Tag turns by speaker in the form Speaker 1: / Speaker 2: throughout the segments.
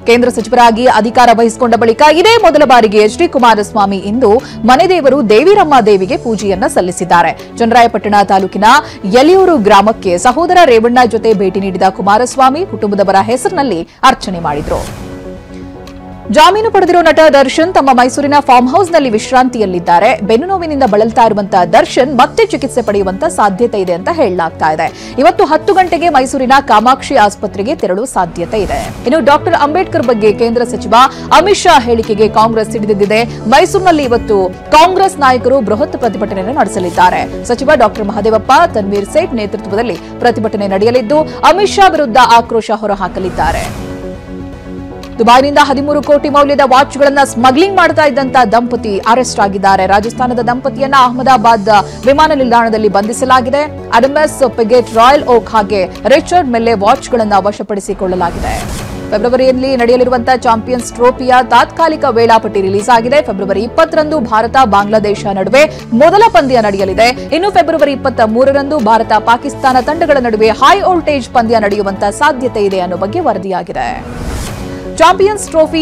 Speaker 1: ಕೇಂದ್ರ ಸಚಿವರಾಗಿ ಅಧಿಕಾರ ವಹಿಸಿಕೊಂಡ ಬಳಿಕ ಇದೇ ಮೊದಲ ಬಾರಿಗೆ ಎಚ್ಡಿ ಕುಮಾರಸ್ವಾಮಿ ಇಂದು ಮನೆದೇವರು ದೇವಿರಮ್ಮ ದೇವಿಗೆ ಪೂಜೆಯನ್ನ ಸಲ್ಲಿಸಿದ್ದಾರೆ. ಚನ್ನರಾಯಪಟ್ಟಣ ತಾಲೂಕಿನ ಯಲಿಯೂರು ಗ್ರಾಮಕ್ಕೆ ಸಹೋದರ ರೇವಣ್ಣ ಜೊತೆ ಭೇಟಿ ನೀಡಿದ ಕುಮಾರಸ್ವಾಮಿ ಕುಟುಂಬದವರ ಹೆಸರಿನಲ್ಲಿ ಅರ್ಚನೆ ಮಾಡಿದರು. ಜಾಮೀನು ಪಡೆದಿರುವ ನಟ ದರ್ಶನ್ ತಮ್ಮ ಮೈಸೂರಿನ ಫಾರ್ಮ್ ಹೌಸ್ನಲ್ಲಿ ವಿಶ್ರಾಂತಿಯಲ್ಲಿದ್ದಾರೆ. ಬೆನ್ನು ನೋವಿನಿಂದ ಬಳಲ್ತಾ ಇರುವಂತಹ ದರ್ಶನ್ ಮತ್ತೆ ಚಿಕಿತ್ಸೆ ಪಡೆಯುವಂತ ಸಾಧ್ಯತೆ ಇದೆ ಅಂತ ಹೇಳಲಾಗ್ತಾ ಇದೆ. ಇವತ್ತು 10 ಗಂಟೆಗೆ ಮೈಸೂರಿನ ಕಾಮಾಕ್ಷಿ ಆಸ್ಪತ್ರೆಗೆ ತೆರಳುವ ಸಾಧ್ಯತೆ ಇದೆ. ಇನ್ನು ಡಾಕ್ಟರ್ ಅಂಬೇಡ್ಕರ್ ಬಗ್ಗೆ ಕೇಂದ್ರ ಸಚಿವ ಅಮಿತ್ ಶಾ ಹೇಳಿಕೆಗೆ ಕಾಂಗ್ರೆಸ್ ಸಿಡಿದಿದೆ. ಮೈಸೂರಿನಲ್ಲಿ ಇವತ್ತು ಕಾಂಗ್ರೆಸ್ ನಾಯಕರು ಬೃಹತ್ ಪ್ರತಿಭಟನೆಯನ್ನು ನಡೆಸಲಿದ್ದಾರೆ. ಸಚಿವ ಡಾಕ್ಟರ್ ಮಹದೇವಪ್ಪ, ತನ್ವೀರ್ ಸೇಠ್ ನೇತೃತ್ವದಲ್ಲಿ ಪ್ರತಿಭಟನೆ ನಡೆಯಲಿದ್ದು ಅಮಿತ್ ಶಾ ವಿರುದ್ಧ ಆಕ್ರೋಶ ಹೊರಹಾಕಲಿದ್ದಾರೆ. ದುಬೈನಿಂದ 13 ಕೋಟಿ ಮೌಲ್ಯದ ವಾಚ್ಗಳನ್ನು ಸ್ಮಗ್ಲಿಂಗ್ ಮಾಡ್ತಾ ಇದ್ದಂತ ದಂಪತಿ ಅರೆಸ್ಟ್ ಆಗಿದ್ದಾರೆ. ರಾಜಸ್ಥಾನದ ದಂಪತಿಯನ್ನ ಅಹಮದಾಬಾದ್ ವಿಮಾನ ನಿಲ್ದಾಣದಲ್ಲಿ ಬಂಧಿಸಲಾಗಿದೆ. ಅಡಮಸ್ ಪೆಗೆಟ್, ರಾಯಲ್ ಓಕ್ ಹಾಗೆ ರಿಚರ್ಡ್ ಮೆಲ್ಲೆ ವಾಚ್ಗಳನ್ನು ವಶಪಡಿಸಿಕೊಳ್ಳಲಾಗಿದೆ. ಫೆಬ್ರವರಿಯಲ್ಲಿ ನಡೆಯಲಿರುವಂತಹ ಚಾಂಪಿಯನ್ಸ್ ಟ್ರೋಫಿಯ ತಾತ್ಕಾಲಿಕ ವೇಳಾಪಟ್ಟಿ ರಿಲೀಸ್ ಆಗಿದೆ. ಫೆಬ್ರವರಿ 20ರಂದು ಭಾರತ ಬಾಂಗ್ಲಾದೇಶ ನಡುವೆ ಮೊದಲ ಪಂದ್ಯ ನಡೆಯಲಿದೆ. ಇನ್ನು ಫೆಬ್ರವರಿ 23ರಂದು ಭಾರತ ಪಾಕಿಸ್ತಾನ ತಂಡಗಳ ನಡುವೆ ಹೈ ವೋಲ್ಟೇಜ್ ಪಂದ್ಯ ನಡೆಯುವಂತಹ ಸಾಧ್ಯತೆ ಇದೆ ಅನ್ನೋ ಬಗ್ಗೆ ವರದಿಯಾಗಿದೆ. ಚಾಂಪಿಯನ್ಸ್ ಟ್ರೋಫಿ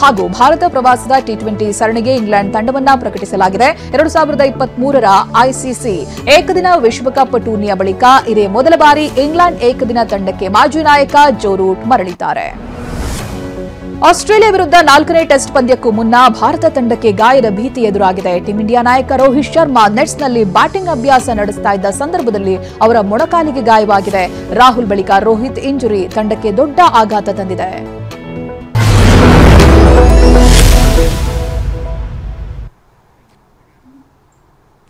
Speaker 1: ಹಾಗೂ ಭಾರತ ಪ್ರವಾಸದ ಟಿ20 ಸರಣಿಗೆ ಇಂಗ್ಲೆಂಡ್ ತಂಡವನ್ನ ಪ್ರಕಟಿಸಲಾಗಿದೆ. 2023ರ ಐಸಿಸಿ ಏಕದಿನ ವಿಶ್ವಕಪ್ ಟೂರ್ನಿಯ ಬಳಿಕ ಇದೇ ಮೊದಲ ಬಾರಿ ಇಂಗ್ಲೆಂಡ್ ಏಕದಿನ ತಂಡಕ್ಕೆ ಮಾಜಿ ನಾಯಕ ಜೋ ರೂಟ್ ಮರಳಿದ್ದಾರೆ. ಆಸ್ಟ್ರೇಲಿಯಾ ವಿರುದ್ಧ 4ನೇ ಟೆಸ್ಟ್ ಪಂದ್ಯಕ್ಕೂ ಮುನ್ನ ಭಾರತ ತಂಡಕ್ಕೆ ಗಾಯದ ಭೀತಿ ಎದುರಾಗಿದೆ. ಟೀಂ ಇಂಡಿಯಾ ನಾಯಕ ರೋಹಿತ್ ಶರ್ಮಾ ನೆಟ್ಸ್ನಲ್ಲಿ ಬ್ಯಾಟಿಂಗ್ ಅಭ್ಯಾಸ ನಡೆಸ್ತಾ ಇದ್ದ ಸಂದರ್ಭದಲ್ಲಿ ಅವರ ಮೊಣಕಾಲಿಗೆ ಗಾಯವಾಗಿದೆ. ರಾಹುಲ್ ಬಳಿಕ ರೋಹಿತ್ ಇಂಜುರಿ ತಂಡಕ್ಕೆ ದೊಡ್ಡ ಆಘಾತ ತಂದಿದೆ.